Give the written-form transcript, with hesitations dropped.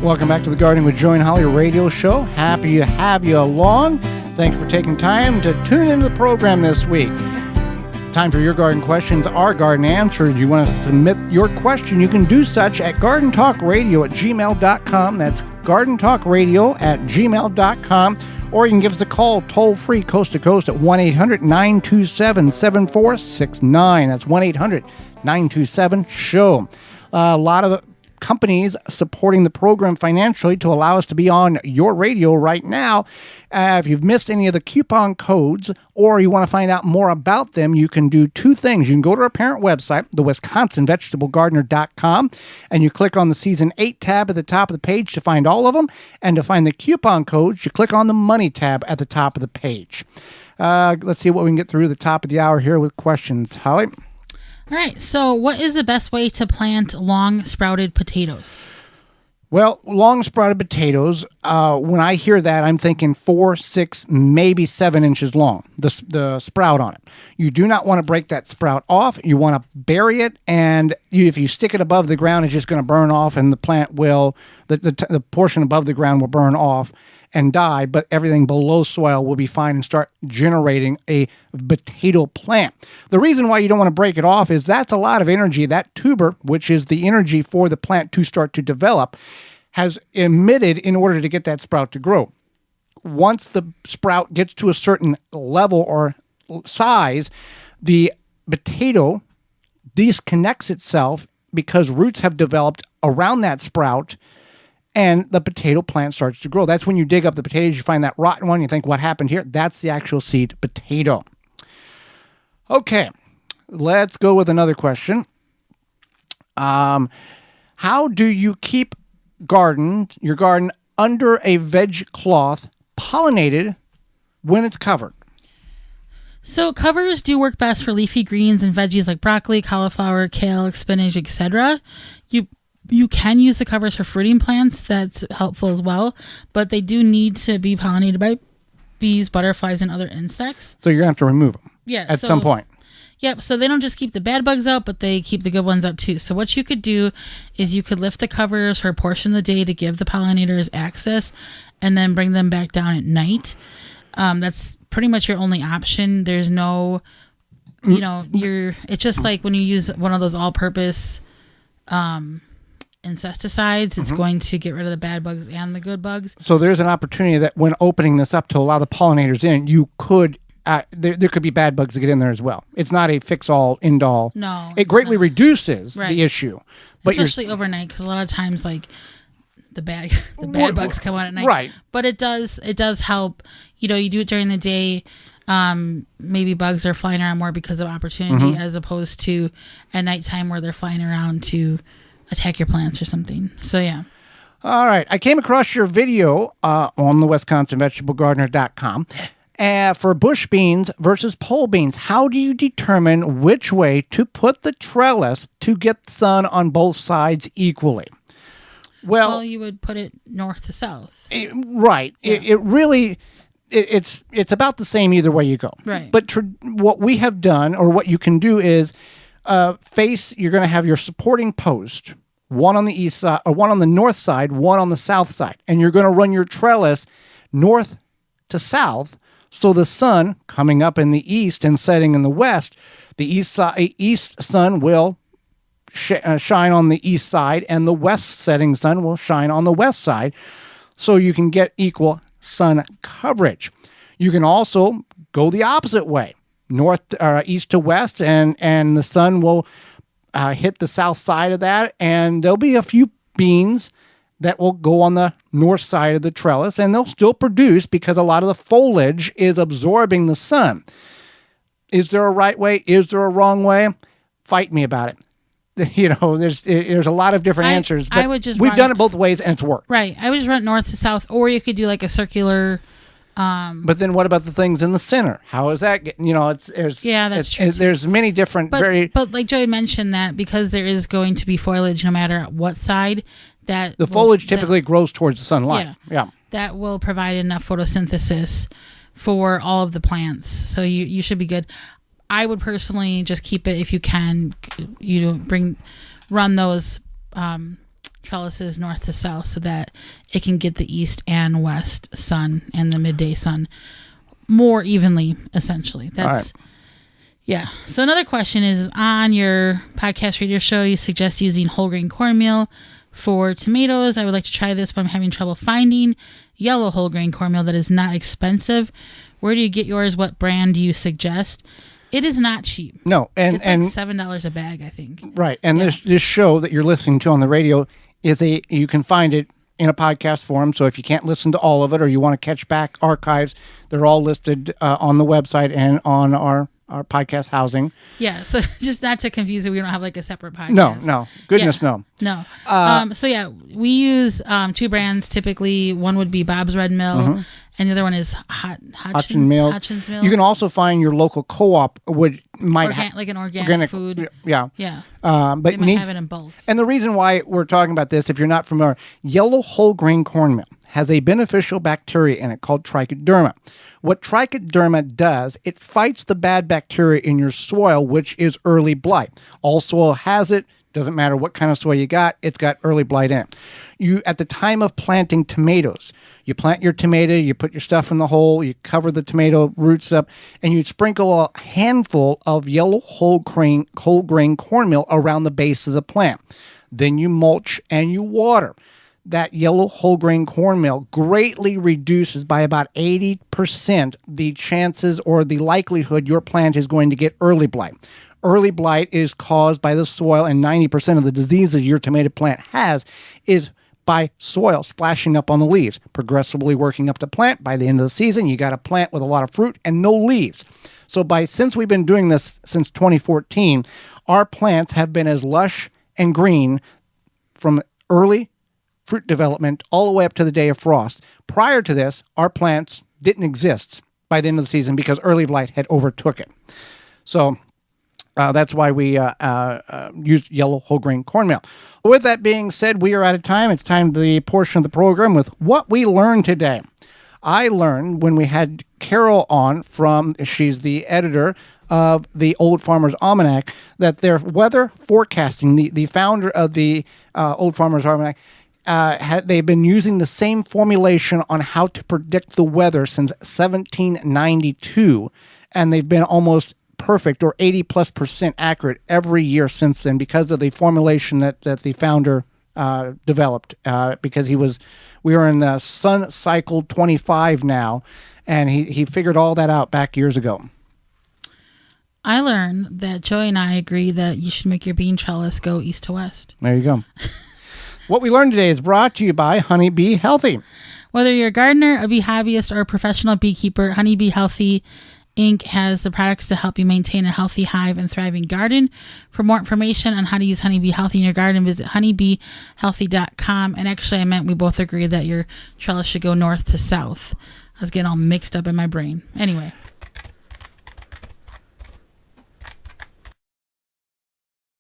Welcome back to the Gardening with Joy and Holly radio show. Happy to have you along. Thank you for taking time to tune into the program this week. Time for your garden questions, our garden answered. You want to submit your question, you can do such at gardentalkradio@gmail.com. That's gardentalkradio@gmail.com. Or you can give us a call toll-free coast to coast at 1-800-927-7469. That's 1-800-927-SHOW. A lot of companies supporting the program financially to allow us to be on your radio right now. If you've missed any of the coupon codes or you want to find out more about them, you can do two things. You can go to our parent website, the WisconsinVegetableGardener.com, and you click on the Season 8 tab at the top of the page to find all of them. And to find the coupon codes, you click on the Money tab at the top of the page. Let's see what we can get through the top of the hour here with questions. Holly? All right, so what is the best way to plant long sprouted potatoes? Well, long sprouted potatoes, when I hear that, I'm thinking 4, 6, maybe 7 inches long, the sprout on it. You do not want to break that sprout off. You want to bury it, and if you stick it above the ground, it's just going to burn off, and the plant will, the portion above the ground will burn off and die, but everything below soil will be fine and start generating a potato plant. The reason why you don't want to break it off is that's a lot of energy. That tuber, which is the energy for the plant to start to develop, has emitted in order to get that sprout to grow. Once the sprout gets to a certain level or size, the potato disconnects itself because roots have developed around that sprout, and the potato plant starts to grow. That's when you dig up the potatoes, you find that rotten one, you think, what happened here? That's the actual seed potato. Okay, let's go with another question. How do you keep your garden under a veg cloth pollinated when it's covered? So covers do work best for leafy greens and veggies like broccoli, cauliflower, kale, spinach, etc. You can use the covers for fruiting plants. That's helpful as well. But they do need to be pollinated by bees, butterflies, and other insects. So you're going to have to remove them at some point. Yep. So they don't just keep the bad bugs out, but they keep the good ones out too. So what you could do is you could lift the covers for a portion of the day to give the pollinators access and then bring them back down at night. That's pretty much your only option. There's no, it's just like when you use one of those all-purpose insecticides, it's going to get rid of the bad bugs and the good bugs. So there's an opportunity that when opening this up to allow the pollinators in, you could, there could be bad bugs that get in there as well. It's not a fix-all, end-all. No. It greatly reduces the issue. But especially overnight, because a lot of times, like, the bad bugs come out at night. Right. But it does help. You do it during the day. Maybe bugs are flying around more because of opportunity as opposed to at nighttime where they're flying around to attack your plants or something. So, yeah. All right. I came across your video on the WisconsinVegetableGardener.com for bush beans versus pole beans. How do you determine which way to put the trellis to get sun on both sides equally? Well, you would put it north to south. Right. Yeah. It's about the same either way you go. Right. But what we have done, or what you can do, is you're going to have your supporting post, one on the east side, or one on the north side, one on the south side, and you're going to run your trellis north to south. So the sun coming up in the east and setting in the west, the east sun will shine on the east side, and the west setting sun will shine on the west side, so you can get equal sun coverage. You can also go the opposite way, east to west, and the sun will hit the south side of that, and there'll be a few beans that will go on the north side of the trellis, and they'll still produce because a lot of the foliage is absorbing the sun. Is there a right way? Is there a wrong way? Fight me about it. There's a lot of different answers, but we've done it both ways and it's worked. Right. I would just run north to south, or you could do like a circular. But then what about the things in the center? How is that getting, that's true. There's many different But like Joey mentioned, that because there is going to be foliage no matter what side, that the foliage typically grows towards the sunlight. Yeah. That will provide enough photosynthesis for all of the plants. So you should be good. I would personally just keep it if you can. Run those trellises north to south so that it can get the east and west sun and the midday sun more evenly, essentially. That's yeah. So another question is, on your podcast radio show, you suggest using whole grain cornmeal for tomatoes. I would like to try this, but I'm having trouble finding yellow whole grain cornmeal that is not expensive. Where do you get yours? What brand do you suggest? It is not cheap. No, and it's like $7 a bag, I think. Right, and this show that you're listening to on the radio you can find it in a podcast form. So if you can't listen to all of it, or you want to catch back archives, they're all listed on the website and on our podcast housing. Yeah, so just not to confuse it, we don't have like a separate podcast. No. Goodness, no. No. So yeah, we use two brands typically. One would be Bob's Red Mill, and the other one is Hodgins Mill. You can also find your local co-op might have like an organic food. Yeah. Yeah. But they might have it in bulk. And the reason why we're talking about this, if you're not familiar, yellow whole grain cornmeal has a beneficial bacteria in it called trichoderma. What trichoderma does, it fights the bad bacteria in your soil, which is early blight. All soil has it. Doesn't matter what kind of soil you got, it's got early blight in it. You, at the time of planting tomatoes, you plant your tomato, you put your stuff in the hole, you cover the tomato roots up, and you sprinkle a handful of yellow whole grain cornmeal around the base of the plant. Then you mulch and you water. That yellow whole grain cornmeal greatly reduces by about 80% the chances or the likelihood your plant is going to get early blight. Early blight is caused by the soil, and 90% of the diseases your tomato plant has is by soil splashing up on the leaves, progressively working up the plant. By the end of the season, you got a plant with a lot of fruit and no leaves. So since we've been doing this since 2014, our plants have been as lush and green from early fruit development all the way up to the day of frost. Prior to this, our plants didn't exist by the end of the season because early blight had overtook it. So that's why we used yellow whole grain cornmeal. With that being said, we are out of time. It's time for the portion of the program with what we learned today. I learned when we had Carol on she's the editor of the Old Farmer's Almanac, that their weather forecasting, the founder of the Old Farmer's Almanac, they've been using the same formulation on how to predict the weather since 1792, and they've been almost perfect or 80+% accurate every year since then because of the formulation that the founder developed. Because we are in the sun cycle 25 now, and he figured all that out back years ago. I learned that Joey and I agree that you should make your bean trellis go east to west. There you go. What we learned today is brought to you by Honey Bee Healthy. Whether you're a gardener, a bee hobbyist, or a professional beekeeper, Honey Bee Healthy Inc. has the products to help you maintain a healthy hive and thriving garden. For more information on how to use Honey Bee Healthy in your garden, visit honeybeehealthy.com. And actually, I meant we both agree that your trellis should go north to south. I was getting all mixed up in my brain. Anyway.